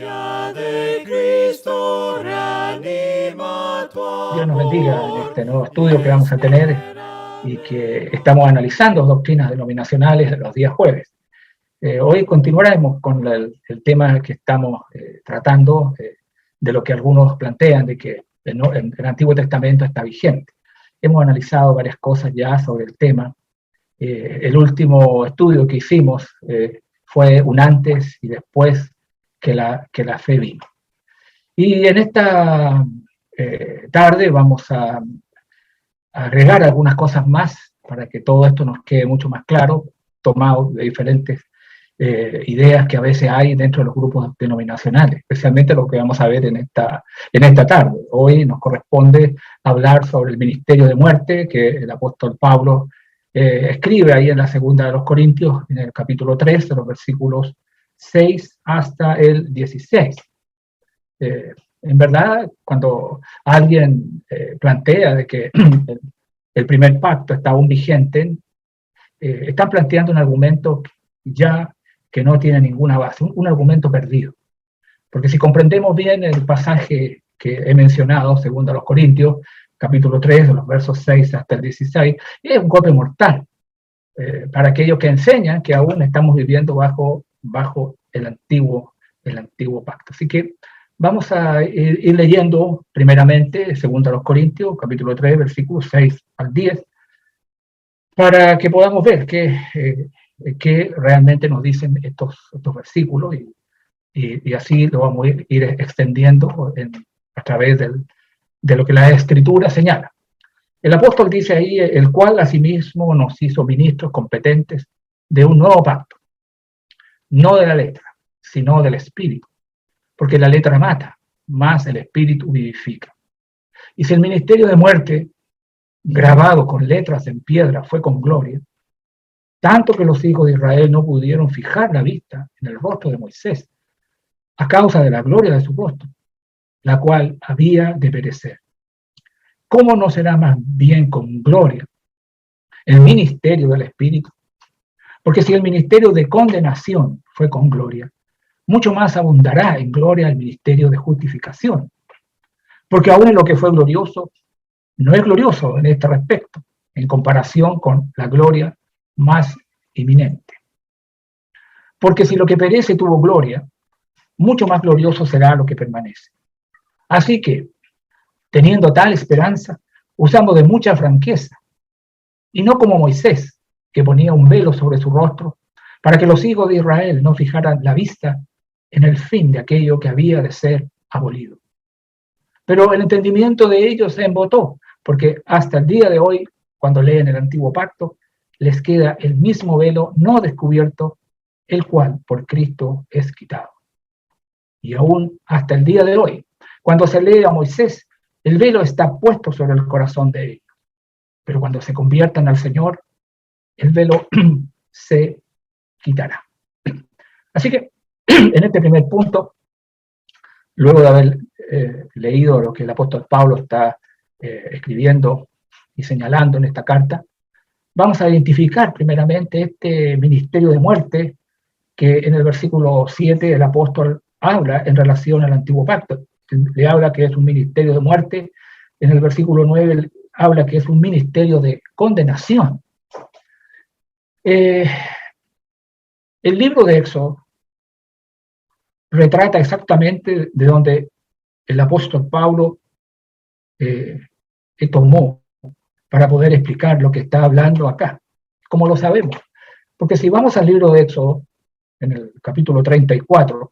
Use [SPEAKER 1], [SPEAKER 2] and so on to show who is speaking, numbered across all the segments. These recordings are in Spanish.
[SPEAKER 1] de Cristo reanima tu amor.
[SPEAKER 2] Dios nos bendiga en este nuevo estudio que vamos a tener y que estamos analizando doctrinas denominacionales los días jueves. Hoy continuaremos con el tema que estamos tratando, de lo que algunos plantean, de que el Antiguo Testamento está vigente. Hemos analizado varias cosas ya sobre el tema. El último estudio que hicimos fue un antes y después que la fe vino. Y en esta tarde vamos a agregar algunas cosas más para que todo esto nos quede mucho más claro, tomado de diferentes ideas que a veces hay dentro de los grupos denominacionales, especialmente lo que vamos a ver en esta tarde. Hoy nos corresponde hablar sobre el ministerio de muerte que el apóstol Pablo escribe ahí en la segunda de los Corintios, en el capítulo 3, de los versículos 6 hasta el 16. En verdad, cuando alguien plantea de que el primer pacto está aún vigente, están planteando un argumento ya que no tiene ninguna base, un argumento perdido. Porque si comprendemos bien el pasaje que he mencionado, segundo a los Corintios, capítulo 3, de los versos 6 hasta el 16, es un golpe mortal para aquellos que enseñan que aún estamos viviendo bajo el antiguo pacto. Así que vamos a ir leyendo primeramente, segundo a los Corintios, capítulo 3, versículos 6 al 10, para que podamos ver qué realmente nos dicen estos versículos y así lo vamos a ir extendiendo a través de lo que la Escritura señala. El apóstol dice ahí, el cual asimismo nos hizo ministros competentes de un nuevo pacto, no de la letra, sino del Espíritu, porque la letra mata, más el Espíritu vivifica. Y si el ministerio de muerte, grabado con letras en piedra, fue con gloria, tanto que los hijos de Israel no pudieron fijar la vista en el rostro de Moisés, a causa de la gloria de su rostro, la cual había de perecer. ¿Cómo no será más bien con gloria el ministerio del Espíritu? Porque si el ministerio de condenación fue con gloria, mucho más abundará en gloria el ministerio de justificación. Porque aún en lo que fue glorioso, no es glorioso en este respecto, en comparación con la gloria más inminente. Porque si lo que perece tuvo gloria, mucho más glorioso será lo que permanece. Así que, teniendo tal esperanza, usamos de mucha franqueza, y no como Moisés, que ponía un velo sobre su rostro, para que los hijos de Israel no fijaran la vista en el fin de aquello que había de ser abolido. Pero el entendimiento de ellos se embotó, porque hasta el día de hoy, cuando leen el Antiguo Pacto, les queda el mismo velo no descubierto, el cual por Cristo es quitado. Y aún hasta el día de hoy, cuando se lee a Moisés, el velo está puesto sobre el corazón de ellos. Pero cuando se conviertan al Señor, el velo se quitará. Así que, en este primer punto, luego de haber leído lo que el apóstol Pablo está escribiendo y señalando en esta carta, vamos a identificar primeramente este ministerio de muerte que en el versículo 7 el apóstol habla en relación al antiguo pacto. Le habla que es un ministerio de muerte, en el versículo 9 habla que es un ministerio de condenación. El libro de Éxodo retrata exactamente de donde el apóstol Pablo tomó para poder explicar lo que está hablando acá, como lo sabemos. Porque si vamos al libro de Éxodo, en el capítulo 34,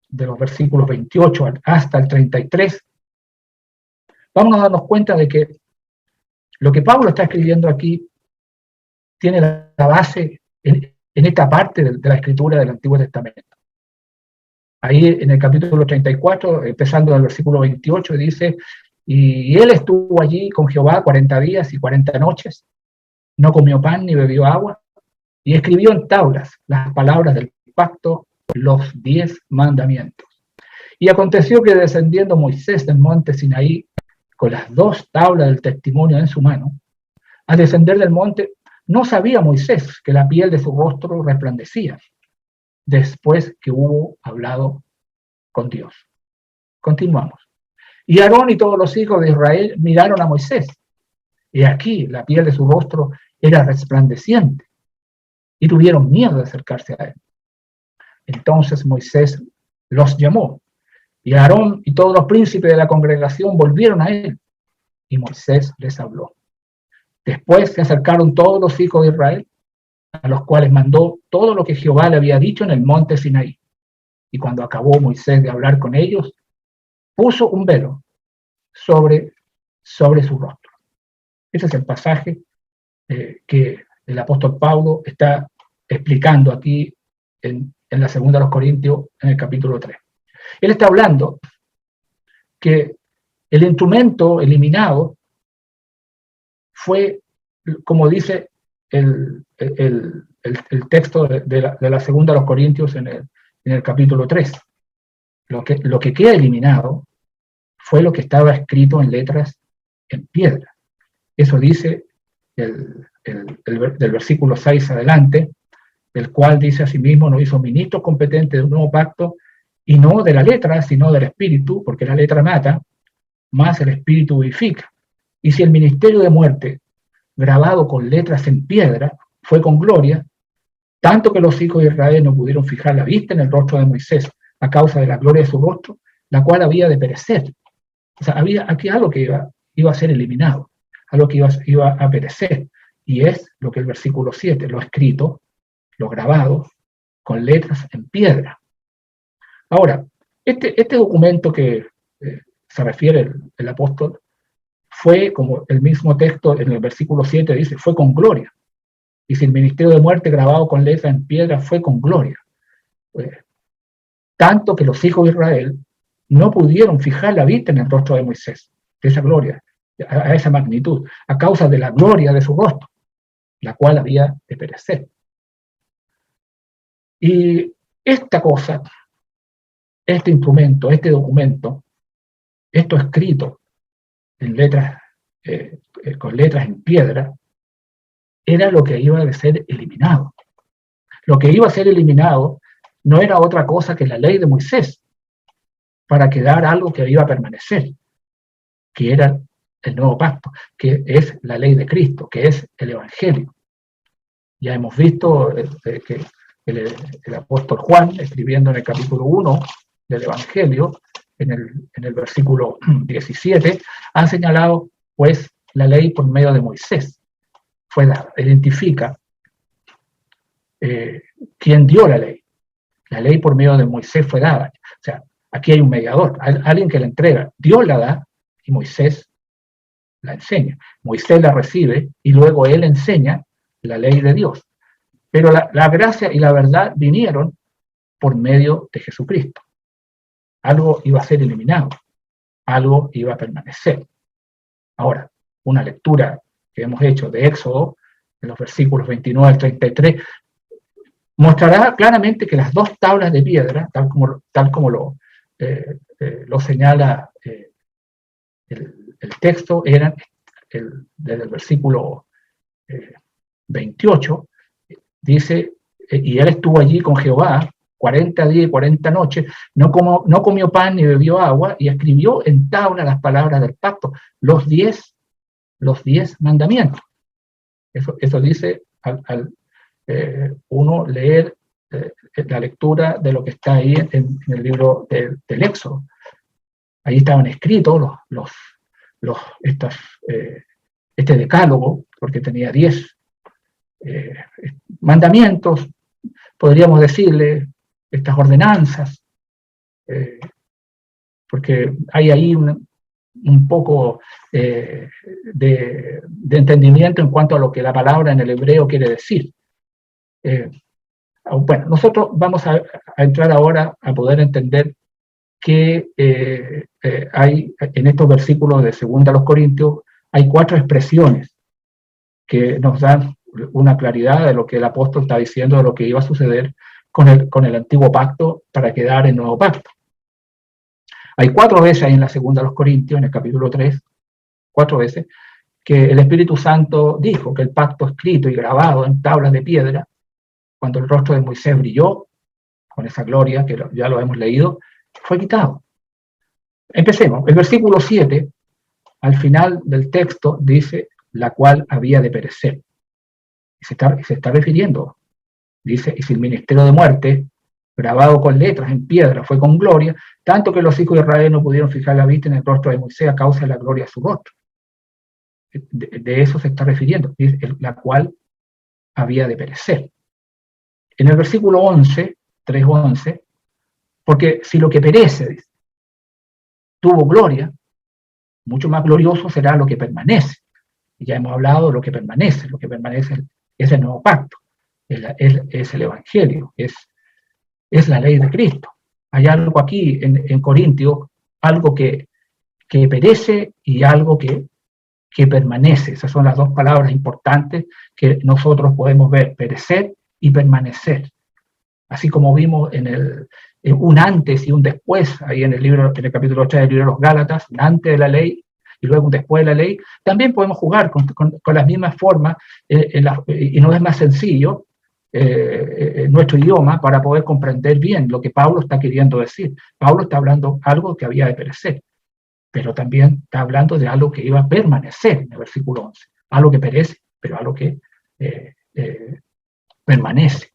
[SPEAKER 2] de los versículos 28 hasta el 33, vamos a darnos cuenta de que lo que Pablo está escribiendo aquí tiene la base en esta parte de la escritura del Antiguo Testamento. Ahí en el capítulo 34, empezando en el versículo 28, dice, y él estuvo allí con Jehová 40 días y 40 noches, no comió pan ni bebió agua, y escribió en tablas las palabras del pacto, los 10 mandamientos. Y aconteció que descendiendo Moisés del monte Sinaí, con las 2 tablas del testimonio en su mano, al descender del monte, no sabía Moisés que la piel de su rostro resplandecía, después que hubo hablado con Dios. Continuamos. Y Aarón y todos los hijos de Israel miraron a Moisés. Y aquí la piel de su rostro era resplandeciente. Y tuvieron miedo de acercarse a él. Entonces Moisés los llamó. Y Aarón y todos los príncipes de la congregación volvieron a él. Y Moisés les habló. Después se acercaron todos los hijos de Israel, a los cuales mandó todo lo que Jehová le había dicho en el monte Sinaí. Y cuando acabó Moisés de hablar con ellos, puso un velo sobre su rostro. Ese es el pasaje que el apóstol Pablo está explicando aquí en la segunda de los Corintios, en el capítulo 3. Él está hablando que el instrumento eliminado fue, como dice el texto de la segunda de los Corintios en el capítulo 3. Lo que queda eliminado fue lo que estaba escrito en letras en piedra. Eso dice del versículo 6 adelante, el cual dice asimismo: nos hizo ministros competentes de un nuevo pacto, y no de la letra, sino del espíritu, porque la letra mata, más el espíritu vivifica. Y si el ministerio de muerte, grabado con letras en piedra, fue con gloria, tanto que los hijos de Israel no pudieron fijar la vista en el rostro de Moisés a causa de la gloria de su rostro, la cual había de perecer. O sea, había aquí algo que iba a ser eliminado, algo que iba a perecer, y es lo que el versículo 7, lo escrito, lo grabado, con letras en piedra. Ahora, este documento que se refiere el apóstol fue, como el mismo texto en el versículo 7 dice, fue con gloria. Y si el ministerio de muerte grabado con letras en piedra fue con gloria. Tanto que los hijos de Israel no pudieron fijar la vista en el rostro de Moisés, de esa gloria, a esa magnitud, a causa de la gloria de su rostro, la cual había de perecer. Y esta cosa, este instrumento, este documento, esto escrito en letras, con letras en piedra, era lo que iba a ser eliminado. Lo que iba a ser eliminado no era otra cosa que la ley de Moisés, para quedar algo que iba a permanecer, que era el nuevo pacto, que es la ley de Cristo, que es el Evangelio. Ya hemos visto que el apóstol Juan, escribiendo en el capítulo 1 del Evangelio, en el versículo 17, ha señalado pues la ley por medio de Moisés. Fue dada, identifica quién dio la ley. La ley por medio de Moisés fue dada. O sea, aquí hay un mediador, alguien que la entrega. Dios la da y Moisés la enseña. Moisés la recibe y luego él enseña la ley de Dios. Pero la gracia y la verdad vinieron por medio de Jesucristo. Algo iba a ser eliminado, algo iba a permanecer. Ahora, una lectura que hemos hecho de Éxodo, en los versículos 29 al 33, mostrará claramente que las dos tablas de piedra, tal como lo señala el texto, eran desde el versículo 28, dice, y él estuvo allí con Jehová 40 días y 40 noches, no comió pan ni bebió agua, y escribió en tabla las palabras del pacto, los 10 mandamientos. Eso dice al uno leer la lectura de lo que está ahí en el libro del Éxodo. Ahí estaban escritos este decálogo, porque tenía 10 mandamientos, podríamos decirle, estas ordenanzas, porque hay ahí un poco de entendimiento en cuanto a lo que la palabra en el hebreo quiere decir. Bueno, nosotros vamos a entrar ahora a poder entender que hay en estos versículos de 2 Corintios, hay 4 expresiones que nos dan una claridad de lo que el apóstol está diciendo, de lo que iba a suceder con el antiguo pacto para quedar en nuevo pacto. Hay 4 veces ahí en la 2 Corintios, en el capítulo 3, 4 veces, que el Espíritu Santo dijo que el pacto escrito y grabado en tablas de piedra, cuando el rostro de Moisés brilló con esa gloria, que ya lo hemos leído, fue quitado. Empecemos. El versículo 7, al final del texto, dice, la cual había de perecer. Y se está refiriendo, dice, y si el ministerio de muerte, grabado con letras en piedra, fue con gloria, tanto que los hijos de Israel no pudieron fijar la vista en el rostro de Moisés a causa de la gloria de su rostro. De eso se está refiriendo, la cual había de perecer. En el versículo 11, 3:11, porque si lo que perece, dice, tuvo gloria, mucho más glorioso será lo que permanece. Y ya hemos hablado de lo que permanece es el nuevo pacto, es el Evangelio, es la ley de Cristo. Hay algo aquí en Corintios, algo que perece y algo que permanece. Esas son las dos palabras importantes que nosotros podemos ver, perecer y permanecer. Así como vimos en un antes y un después, ahí en el capítulo 8 del libro de los Gálatas, un antes de la ley y luego un después de la ley, también podemos jugar con las mismas formas y no es más sencillo nuestro idioma para poder comprender bien lo que Pablo está queriendo decir. Pablo está hablando algo que había de perecer, pero también está hablando de algo que iba a permanecer en el versículo 11. Algo que perece, pero algo que permanece.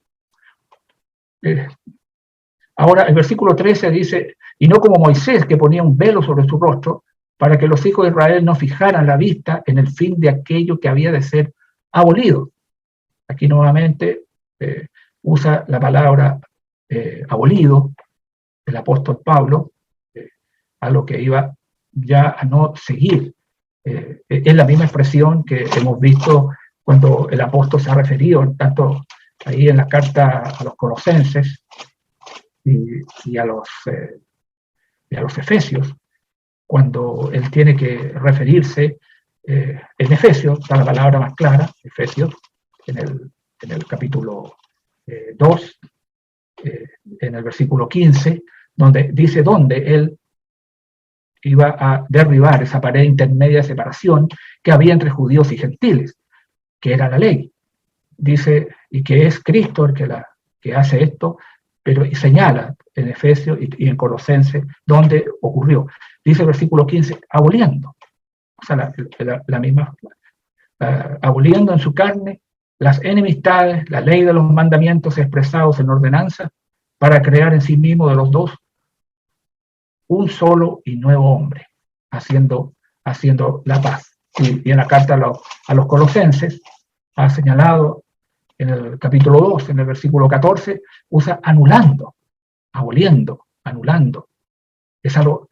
[SPEAKER 2] Ahora el versículo 13 dice, y no como Moisés que ponía un velo sobre su rostro para que los hijos de Israel no fijaran la vista en el fin de aquello que había de ser abolido. Aquí nuevamente usa la palabra abolido el apóstol Pablo, a lo que iba ya a no seguir. Es la misma expresión que hemos visto cuando el apóstol se ha referido, tanto ahí en la carta a los Colosenses y a los Efesios, cuando él tiene que referirse en Efesios, está la palabra más clara, Efesios, en el capítulo 2, en el versículo 15, donde dice dónde él iba a derribar esa pared intermedia de separación que había entre judíos y gentiles, que era la ley. Dice, y que es Cristo el que hace esto, pero señala en Efesios y en Colosenses dónde ocurrió. Dice el versículo 15, aboliendo, o sea, la misma, aboliendo en su carne las enemistades, la ley de los mandamientos expresados en ordenanza, para crear en sí mismo de los dos un solo y nuevo hombre, haciendo la paz. Y en la carta a los Colosenses ha señalado en el capítulo 2, en el versículo 14, usa anulando, aboliendo, anulando. Es algo,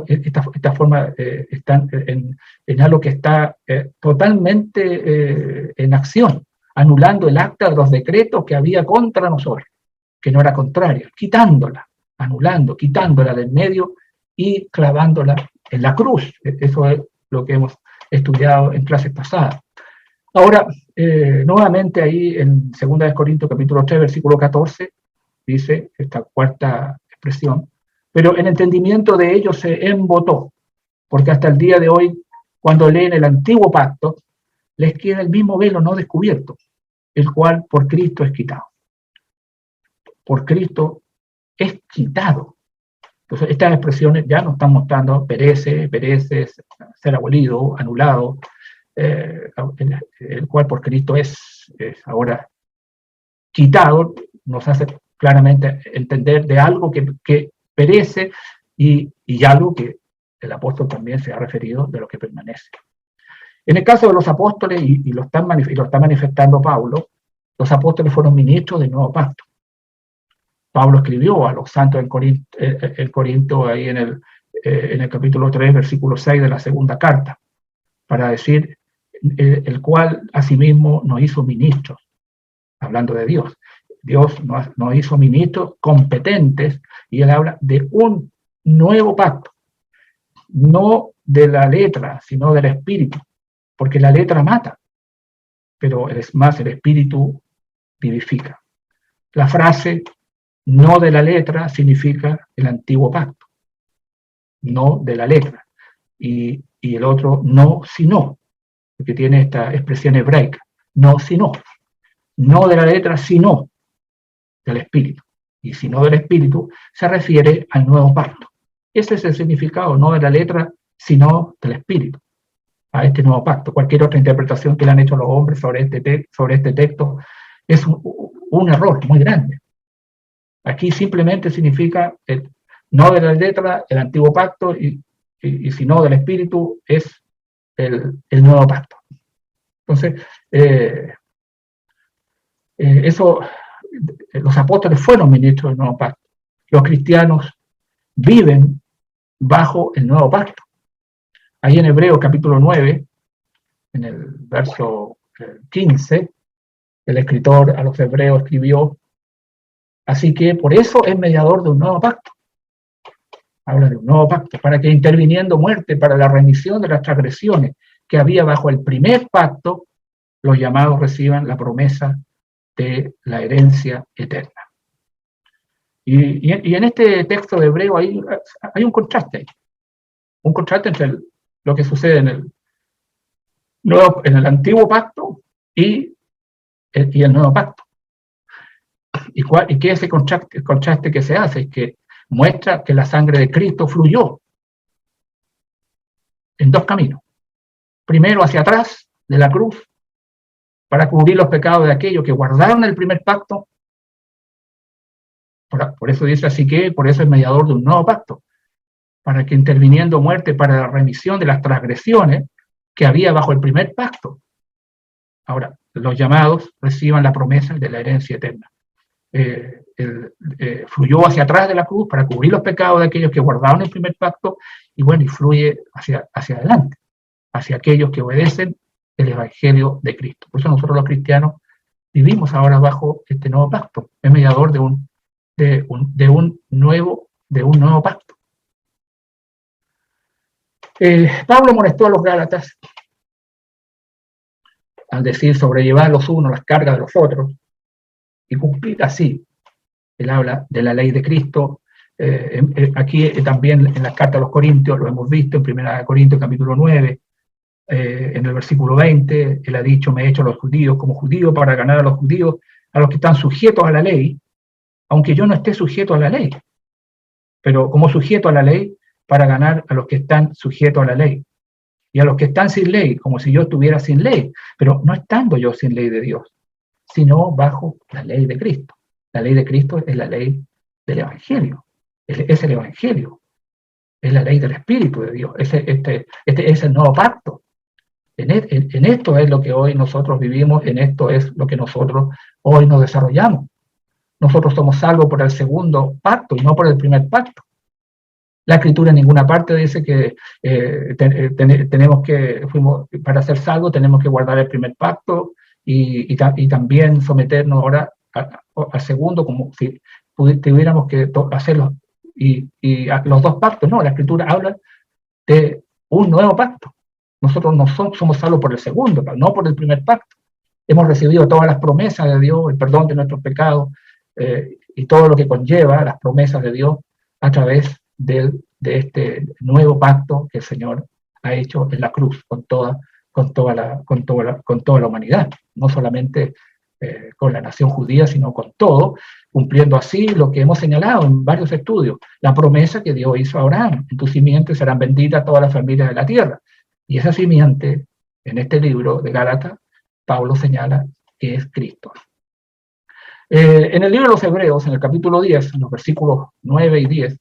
[SPEAKER 2] esta forma están en algo que está totalmente en acción, anulando el acta de los decretos que había contra nosotros, que no era contraria, quitándola, anulando, quitándola del medio y clavándola en la cruz. Eso es lo que hemos estudiado en clases pasadas. Ahora, nuevamente ahí en 2 Corintios capítulo 3, versículo 14, dice esta cuarta expresión, pero en entendimiento de ellos se embotó, porque hasta el día de hoy, cuando leen el antiguo pacto, les queda el mismo velo no descubierto, el cual por Cristo es quitado. Por Cristo es quitado. Entonces, estas expresiones ya nos están mostrando perece, ser abolido, anulado, el cual por Cristo es ahora quitado, nos hace claramente entender de algo que perece y algo que el apóstol también se ha referido de lo que permanece. En el caso de los apóstoles, y lo está manifestando Pablo, los apóstoles fueron ministros del nuevo pacto. Pablo escribió a los santos en Corinto ahí en el capítulo 3, versículo 6 de la segunda carta, para decir, el cual asimismo nos hizo ministros, hablando de Dios. Dios nos hizo ministros competentes, y él habla de un nuevo pacto, no de la letra, sino del espíritu, porque la letra mata, pero es más, el espíritu vivifica. La frase no de la letra significa el antiguo pacto, no de la letra, y el otro no sino, porque tiene esta expresión hebraica, no sino, no de la letra sino del espíritu. y si no del Espíritu, se refiere al nuevo pacto. Ese es el significado, no de la letra, sino del Espíritu, a este nuevo pacto. Cualquier otra interpretación que le han hecho los hombres sobre este texto es un error muy grande. Aquí simplemente significa, no de la letra, el antiguo pacto, y si no del Espíritu, es el nuevo pacto. Entonces, los apóstoles fueron ministros del nuevo pacto. Los cristianos viven bajo el nuevo pacto. Ahí en Hebreos capítulo 9, en el verso 15, el escritor a los hebreos escribió: así que por eso es mediador de un nuevo pacto. Habla de un nuevo pacto, para que interviniendo muerte para la remisión de las transgresiones que había bajo el primer pacto, los llamados reciban la promesa de la herencia eterna. Y en este texto de Hebreo hay un contraste entre lo que sucede en el antiguo pacto y el nuevo pacto. ¿Y qué es ese contraste que se hace? Es que muestra que la sangre de Cristo fluyó en dos caminos. Primero, hacia atrás de la cruz, para cubrir los pecados de aquellos que guardaron el primer pacto. Por eso dice así que, por eso es mediador de un nuevo pacto, para que interviniendo muerte para la remisión de las transgresiones que había bajo el primer pacto, ahora los llamados reciban la promesa de la herencia eterna. Fluyó hacia atrás de la cruz para cubrir los pecados de aquellos que guardaron el primer pacto, y bueno, y fluye hacia adelante, hacia aquellos que obedecen el Evangelio de Cristo. Por eso nosotros los cristianos vivimos ahora bajo este nuevo pacto, es mediador de un nuevo pacto. Pablo molestó a los Gálatas al decir sobrellevar los unos las cargas de los otros y cumplir así. Él habla de la ley de Cristo. Aquí también en la carta a los Corintios, lo hemos visto en 1 Corintios capítulo 9, en el versículo 20, él ha dicho: me he hecho a los judíos como judío para ganar a los judíos, a los que están sujetos a la ley, aunque yo no esté sujeto a la ley, pero como sujeto a la ley para ganar a los que están sujetos a la ley, y a los que están sin ley, como si yo estuviera sin ley, pero no estando yo sin ley de Dios, sino bajo la ley de Cristo. La ley de Cristo es la ley del Evangelio, es el Evangelio, es la ley del Espíritu de Dios, este es el nuevo pacto. En esto es lo que hoy nosotros vivimos, en esto es lo que nosotros hoy nos desarrollamos. Nosotros somos salvos por el segundo pacto y no por el primer pacto. La Escritura en ninguna parte dice que para ser salvos tenemos que guardar el primer pacto y también someternos ahora al segundo, como si tuviéramos que hacerlo y a los dos pactos. No, la Escritura habla de un nuevo pacto. Nosotros no somos salvos por el segundo, no por el primer pacto. Hemos recibido todas las promesas de Dios, el perdón de nuestros pecados y todo lo que conlleva las promesas de Dios a través de este nuevo pacto que el Señor ha hecho en la cruz con toda la humanidad, no solamente con la nación judía, sino con todo, cumpliendo así lo que hemos señalado en varios estudios, la promesa que Dios hizo a Abraham: en tu simiente serán benditas todas las familias de la tierra. Y esa simiente, en este libro de Gálatas, Pablo señala que es Cristo. En el libro de los Hebreos, en el capítulo 10, en los versículos 9 y 10,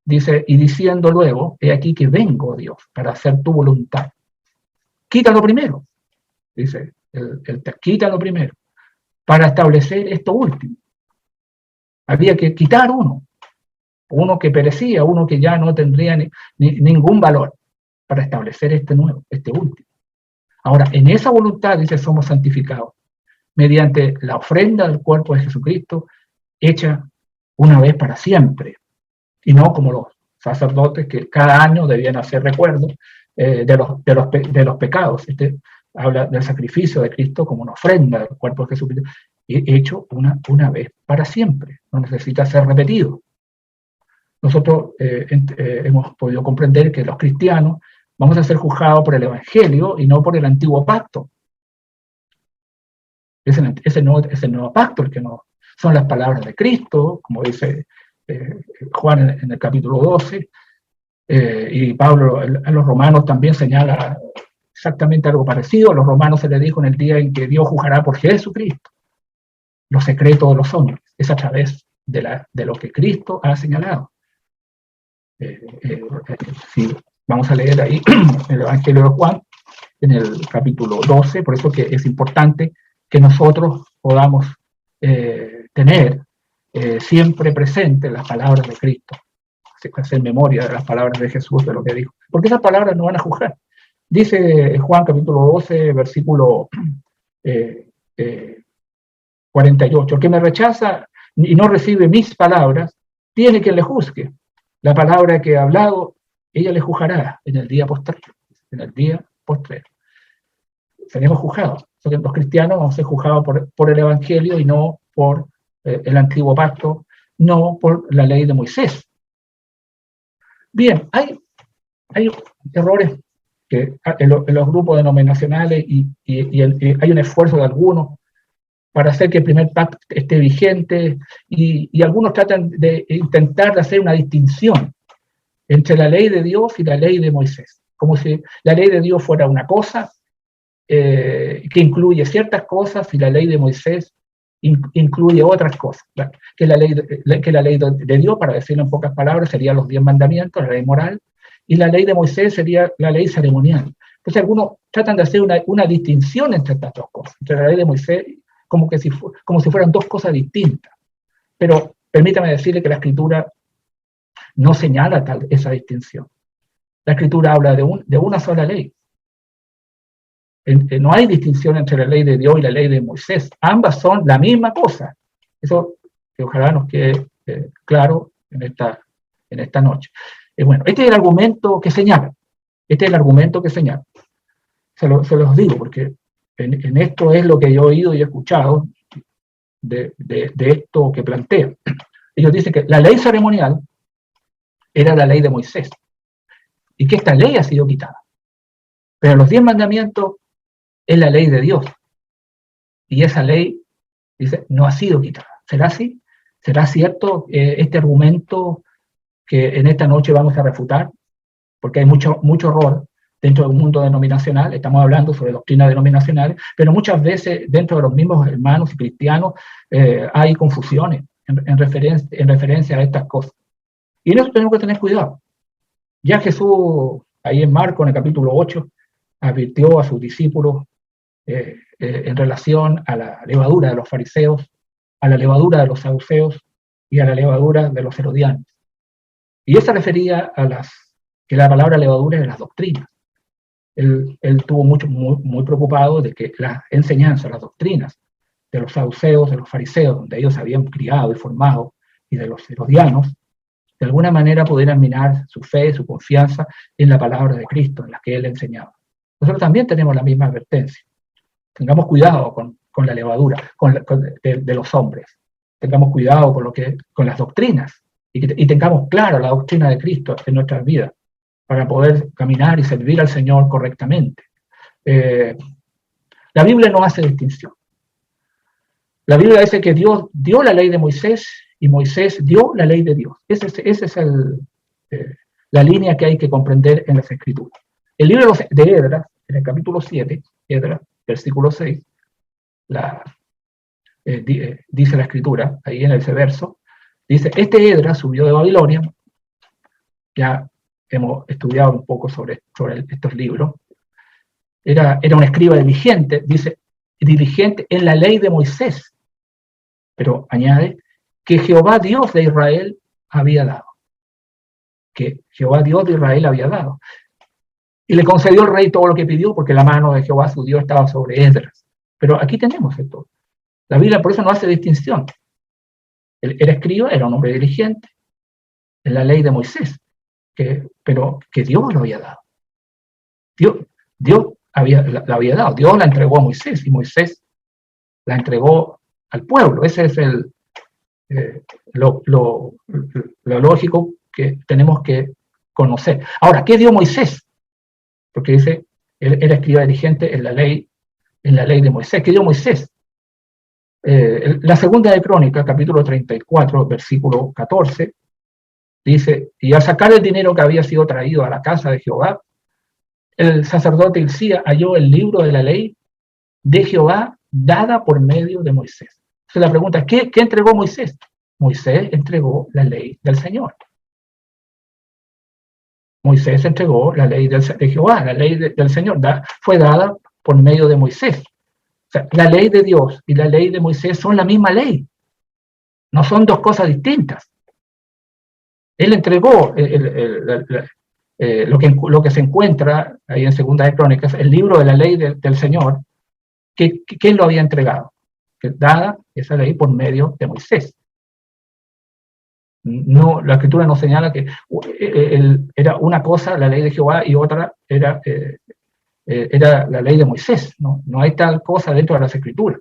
[SPEAKER 2] dice: y diciendo luego, he aquí que vengo, Dios, para hacer tu voluntad. Quítalo primero, dice el texto, quítalo primero, para establecer esto último. Había que quitar uno que perecía, uno que ya no tendría ningún valor, para establecer este nuevo, este último. Ahora, en esa voluntad, dice, somos santificados, mediante la ofrenda del cuerpo de Jesucristo, hecha una vez para siempre, y no como los sacerdotes que cada año debían hacer recuerdo de los pecados. Habla del sacrificio de Cristo como una ofrenda del cuerpo de Jesucristo, hecho una vez para siempre, no necesita ser repetido. Nosotros hemos podido comprender que los cristianos vamos a ser juzgados por el Evangelio y no por el antiguo pacto. Es el nuevo pacto el que nos son las palabras de Cristo, como dice Juan en el capítulo 12, y Pablo a los romanos también señala exactamente algo parecido. A los romanos se les dijo en el día en que Dios juzgará por Jesucristo los secretos de los hombres, es a través de lo que Cristo ha señalado. Sí, vamos a leer ahí el Evangelio de Juan, en el capítulo 12, por eso que es importante que nosotros podamos tener siempre presente las palabras de Cristo, hacer memoria de las palabras de Jesús, de lo que dijo, porque esas palabras no van a juzgar. Dice Juan capítulo 12, versículo 48, el que me rechaza y no recibe mis palabras, tiene quien le juzgue. La palabra que he hablado, ella le juzgará en el día postrero. En el día postrero. Seremos juzgados. Los cristianos vamos a ser juzgados por el Evangelio y no por el antiguo pacto, no por la ley de Moisés. Bien, hay errores que en los grupos denominacionales y hay un esfuerzo de algunos para hacer que el primer pacto esté vigente, y algunos tratan de intentar hacer una distinción entre la ley de Dios y la ley de Moisés, como si la ley de Dios fuera una cosa que incluye ciertas cosas y la ley de Moisés incluye otras cosas, que la ley de Dios, para decirlo en pocas palabras, serían los 10 mandamientos, la ley moral, y la ley de Moisés sería la ley ceremonial. Entonces algunos tratan de hacer una distinción entre estas dos cosas, entre la ley de Moisés, como si fueran dos cosas distintas. Pero permítame decirle que la Escritura no señala esa distinción. La Escritura habla de una sola ley. No hay distinción entre la ley de Dios y la ley de Moisés. Ambas son la misma cosa. Eso que ojalá nos quede claro en esta noche. Bueno, este es el argumento que señala. Se los digo porque en esto es lo que yo he oído y he escuchado de esto que plantean. Ellos dicen que la ley ceremonial era la ley de Moisés y que esta ley ha sido quitada. Pero los 10 mandamientos es la ley de Dios. Y esa ley, dice, no ha sido quitada. ¿Será así? ¿Será cierto este argumento que en esta noche vamos a refutar? Porque hay mucho error dentro del mundo denominacional. Estamos hablando sobre doctrinas denominacionales, pero muchas veces dentro de los mismos hermanos y cristianos hay confusiones en referencia a estas cosas. Y en eso tenemos que tener cuidado. Ya Jesús, ahí en Marcos, en el capítulo 8, advirtió a sus discípulos en relación a la levadura de los fariseos, a la levadura de los saduceos y a la levadura de los herodianos. Y eso refería que la palabra levadura era las doctrinas. Él estuvo muy preocupado de que las enseñanzas, las doctrinas de los saduceos, de los fariseos, donde ellos se habían criado y formado, y de los herodianos, de alguna manera pudieran minar su fe, su confianza en la palabra de Cristo, en la que Él enseñaba. Nosotros también tenemos la misma advertencia. Tengamos cuidado con la levadura de los hombres. Tengamos cuidado con las doctrinas y tengamos claro la doctrina de Cristo en nuestras vidas para poder caminar y servir al Señor correctamente. La Biblia no hace distinción. La Biblia dice que Dios dio la ley de Moisés y Moisés dio la ley de Dios. Esa es la línea que hay que comprender en las Escrituras. El libro de Esdras, en el capítulo 7, Esdras, versículo 6, dice la Escritura, ahí en ese verso, dice, este Esdras subió de Babilonia, ya hemos estudiado un poco sobre estos libros, era un escriba diligente, dice, diligente en la ley de Moisés, pero añade que Jehová Dios de Israel había dado. Que Jehová Dios de Israel había dado. Y le concedió el rey todo lo que pidió, porque la mano de Jehová su Dios estaba sobre Esdras. Pero aquí tenemos esto. La Biblia por eso no hace distinción. Él era escriba, era un hombre diligente en la ley de Moisés, pero que Dios lo había dado. Dios la había dado. Dios la entregó a Moisés y Moisés la entregó al pueblo. Ese es lo lógico que tenemos que conocer. Ahora, ¿qué dio Moisés? Porque dice, él era escriba dirigente en la ley de Moisés. ¿Qué dio Moisés? La segunda de Crónicas, capítulo 34, versículo 14, dice, y al sacar el dinero que había sido traído a la casa de Jehová, el sacerdote Hilcías halló el libro de la ley de Jehová dada por medio de Moisés. Entonces la pregunta es, ¿qué entregó Moisés? Moisés entregó la ley del Señor. Moisés entregó la ley de Jehová, la ley del Señor, fue dada por medio de Moisés. O sea, la ley de Dios y la ley de Moisés son la misma ley. No son dos cosas distintas. Él entregó lo que se encuentra ahí en Segunda de Crónicas, el libro de la ley del Señor, ¿quién lo había entregado? Que dada esa ley por medio de Moisés. No, la Escritura nos señala que era una cosa la ley de Jehová y otra era la ley de Moisés. No hay tal cosa dentro de las Escrituras.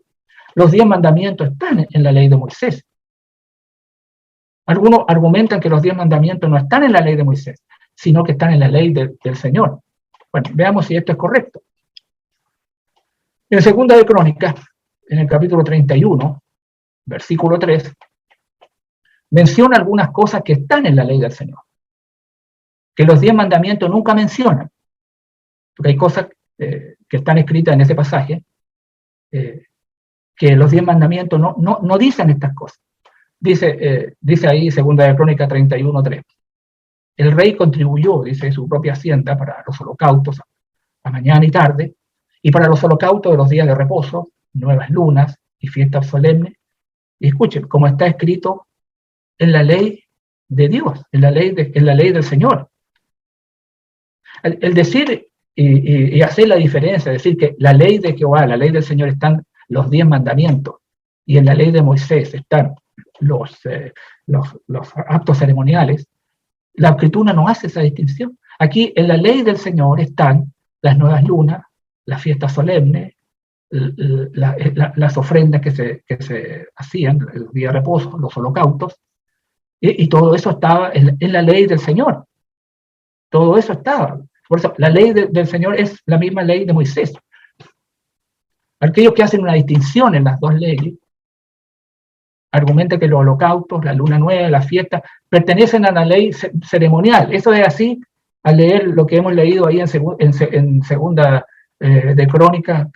[SPEAKER 2] Los 10 mandamientos están en la ley de Moisés. Algunos argumentan que los 10 mandamientos no están en la ley de Moisés, sino que están en la ley del Señor. Bueno, veamos si esto es correcto. En Segunda de Crónicas, en el capítulo 31, versículo 3, menciona algunas cosas que están en la ley del Señor, que los 10 mandamientos nunca mencionan, porque hay cosas que están escritas en ese pasaje, que los 10 mandamientos no dicen estas cosas. Dice ahí, Segunda de Crónicas 31:3, el rey contribuyó, dice, su propia hacienda para los holocaustos a mañana y tarde, y para los holocaustos de los días de reposo, nuevas lunas y fiestas solemnes. Y escuchen, como está escrito en la ley de Dios, en la ley del Señor. El decir y hacer la diferencia, decir que la ley de Jehová, la ley del Señor, están los 10 mandamientos, y en la ley de Moisés están los actos ceremoniales, la Escritura no hace esa distinción. Aquí en la ley del Señor están las nuevas lunas, las fiestas solemnes, las ofrendas que se hacían, el día de reposo, los holocaustos, y todo eso estaba en la ley del Señor. Todo eso estaba. Por eso, la ley del Señor es la misma ley de Moisés. Aquellos que hacen una distinción en las dos leyes argumentan que los holocaustos, la luna nueva, las fiestas, pertenecen a la ley ceremonial. Eso es así al leer lo que hemos leído ahí en Segunda de Crónicas,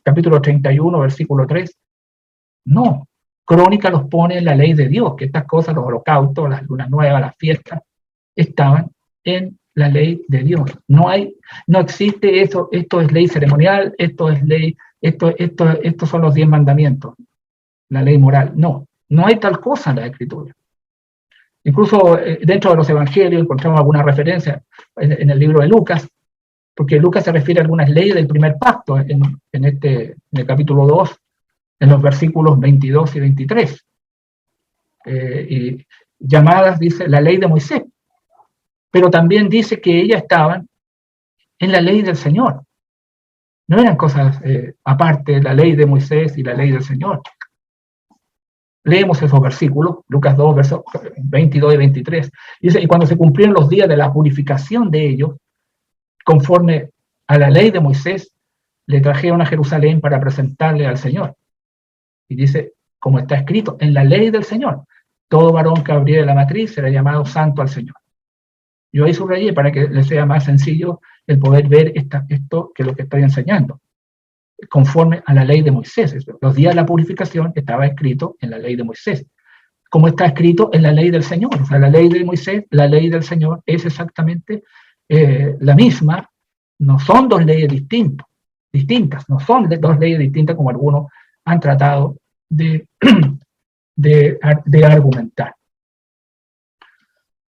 [SPEAKER 2] capítulo 31, versículo 3. No, Crónica los pone en la ley de Dios, que estas cosas, los holocaustos, las lunas nuevas, las fiestas, estaban en la ley de Dios. No existe eso, esto es ley ceremonial, esto es ley, estos son los 10 mandamientos, la ley moral. No hay tal cosa en la Escritura. Incluso dentro de los evangelios encontramos alguna referencia en el libro de Lucas, porque Lucas se refiere a algunas leyes del primer pacto en el capítulo 2, en los versículos 22 y 23. Y llamadas, dice, la ley de Moisés. Pero también dice que ellas estaban en la ley del Señor. No eran cosas aparte, la ley de Moisés y la ley del Señor. Leemos esos versículos, Lucas 2, versos 22 y 23. Dice, y cuando se cumplieron los días de la purificación de ellos, conforme a la ley de Moisés, le trajeron a Jerusalén para presentarle al Señor. Y dice, como está escrito, en la ley del Señor, todo varón que abriere la matriz será llamado santo al Señor. Yo ahí subrayé para que les sea más sencillo el poder ver esto que lo que estoy enseñando. Conforme a la ley de Moisés. Los días de la purificación estaba escrito en la ley de Moisés. Como está escrito en la ley del Señor. O sea, la ley de Moisés, la ley del Señor es exactamente la misma. No son dos leyes distintas. No son dos leyes distintas como algunos han tratado de argumentar.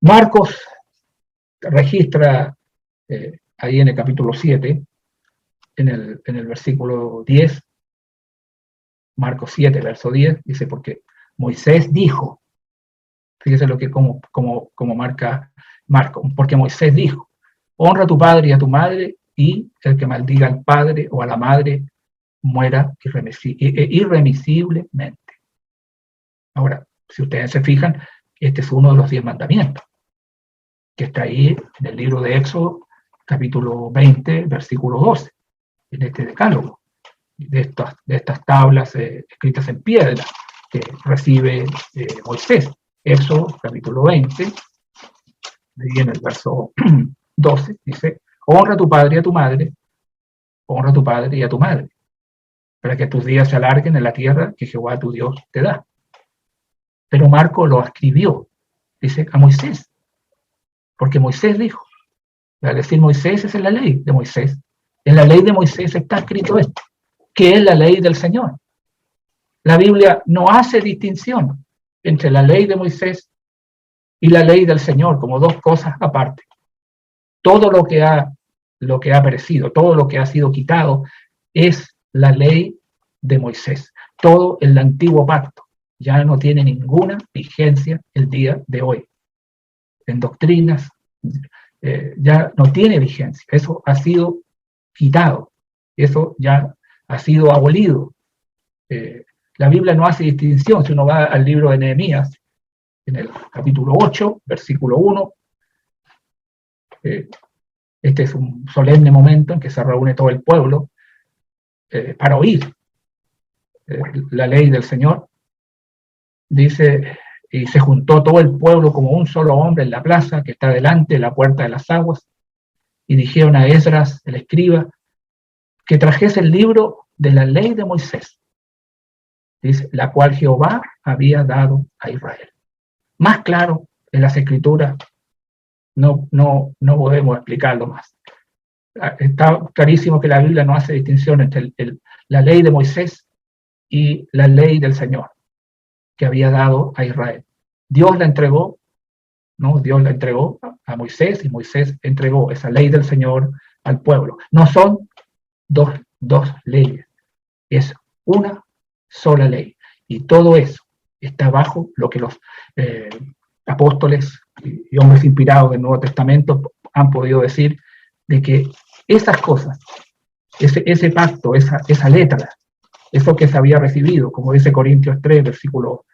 [SPEAKER 2] Marcos registra ahí en el capítulo 7, en el versículo 10, Marcos 7, verso 10, dice, porque Moisés dijo, fíjese lo que como marca Marcos, porque Moisés dijo, honra a tu padre y a tu madre, y el que maldiga al padre o a la madre muera irremisiblemente. Ahora, si ustedes se fijan, este es uno de los 10 mandamientos, que está ahí en el libro de Éxodo, capítulo 20, versículo 12, en este decálogo. de estas tablas escritas en piedra que recibe Moisés. Éxodo capítulo 20, ahí en el verso 12, dice: honra a tu padre y a tu madre, honra a tu padre y a tu madre, para que tus días se alarguen en la tierra que Jehová tu Dios te da. Pero Marco lo escribió, dice, a Moisés, porque Moisés dijo. Al decir Moisés, es en la ley de Moisés. En la ley de Moisés está escrito esto, que es la ley del Señor. La Biblia no hace distinción entre la ley de Moisés y la ley del Señor como dos cosas aparte. Todo lo que ha perecido, todo lo que ha sido quitado es la ley de Moisés. Todo el antiguo pacto ya no tiene ninguna vigencia el día de hoy. En doctrinas ya no tiene vigencia. Eso ha sido quitado. Eso ya ha sido abolido. La Biblia no hace distinción. Si uno va al libro de Nehemías, en el capítulo 8, versículo 1, este es un solemne momento en que se reúne todo el pueblo para oír la ley del Señor. Dice, y se juntó todo el pueblo como un solo hombre en la plaza que está delante de la puerta de las aguas, y dijeron a Esdras, el escriba, que trajese el libro de la ley de Moisés, dice, la cual Jehová había dado a Israel. Más claro en las Escrituras no podemos explicarlo más. Está clarísimo que la Biblia no hace distinción entre la ley de Moisés y la ley del Señor que había dado a Israel. Dios la entregó, ¿no? Dios la entregó a Moisés y Moisés entregó esa ley del Señor al pueblo. No son dos leyes, es una sola ley. Y todo eso está bajo lo que los apóstoles y hombres inspirados del Nuevo Testamento han podido decir, de que esas cosas, ese pacto, esa letra, eso que se había recibido, como dice Corintios 3, versículo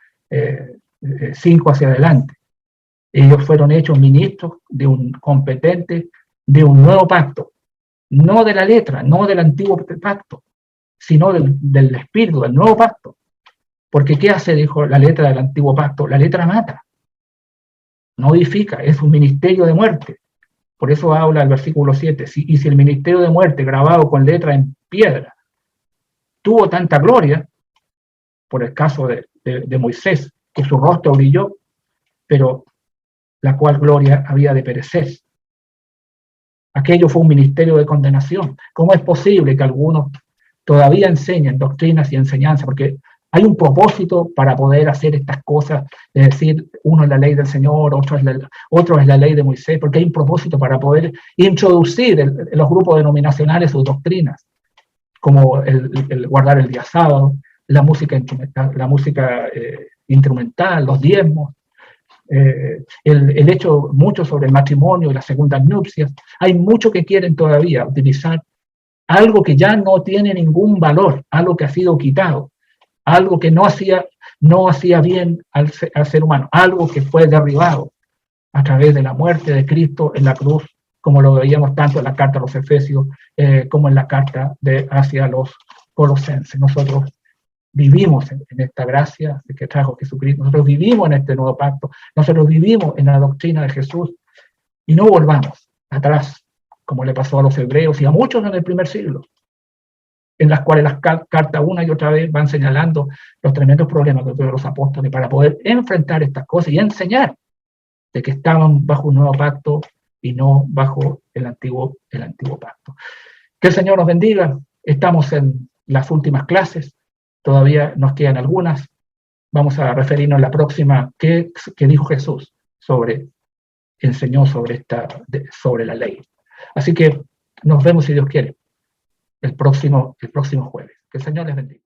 [SPEAKER 2] 5 hacia adelante, ellos fueron hechos ministros de un competente, de un nuevo pacto, no de la letra, no del antiguo pacto, sino del espíritu, del nuevo pacto. Porque ¿qué hace, dijo, la letra del antiguo pacto? La letra mata, no edifica, es un ministerio de muerte. Por eso habla el versículo 7, y si el ministerio de muerte grabado con letra en piedra tuvo tanta gloria, por el caso de Moisés, que su rostro brilló, pero la cual gloria había de perecer. Aquello fue un ministerio de condenación. ¿Cómo es posible que algunos todavía enseñen doctrinas y enseñanzas? Porque hay un propósito para poder hacer estas cosas, es decir, uno es la ley del Señor, otro es la ley de Moisés, porque hay un propósito para poder introducir en los grupos denominacionales sus doctrinas, como el guardar el día sábado, la música instrumental, los diezmos, el hecho mucho sobre el matrimonio y las segundas nupcias. Hay mucho que quieren todavía utilizar algo que ya no tiene ningún valor, algo que ha sido quitado, algo que no hacía bien al ser humano, algo que fue derribado a través de la muerte de Cristo en la cruz, como lo veíamos tanto en la carta a los Efesios como en la carta hacia los Colosenses. Nosotros vivimos en esta gracia de que trajo Jesucristo, nosotros vivimos en este nuevo pacto, nosotros vivimos en la doctrina de Jesús, y no volvamos atrás, como le pasó a los hebreos y a muchos en el primer siglo, en las cuales las cartas una y otra vez van señalando los tremendos problemas que tuvieron los apóstoles para poder enfrentar estas cosas y enseñar de que estaban bajo un nuevo pacto y no bajo el antiguo pacto. Que el Señor nos bendiga. Estamos en las últimas clases, todavía nos quedan algunas. Vamos a referirnos a la próxima, que dijo Jesús enseñó sobre la ley. Así que nos vemos, si Dios quiere, el próximo jueves. Que el Señor les bendiga.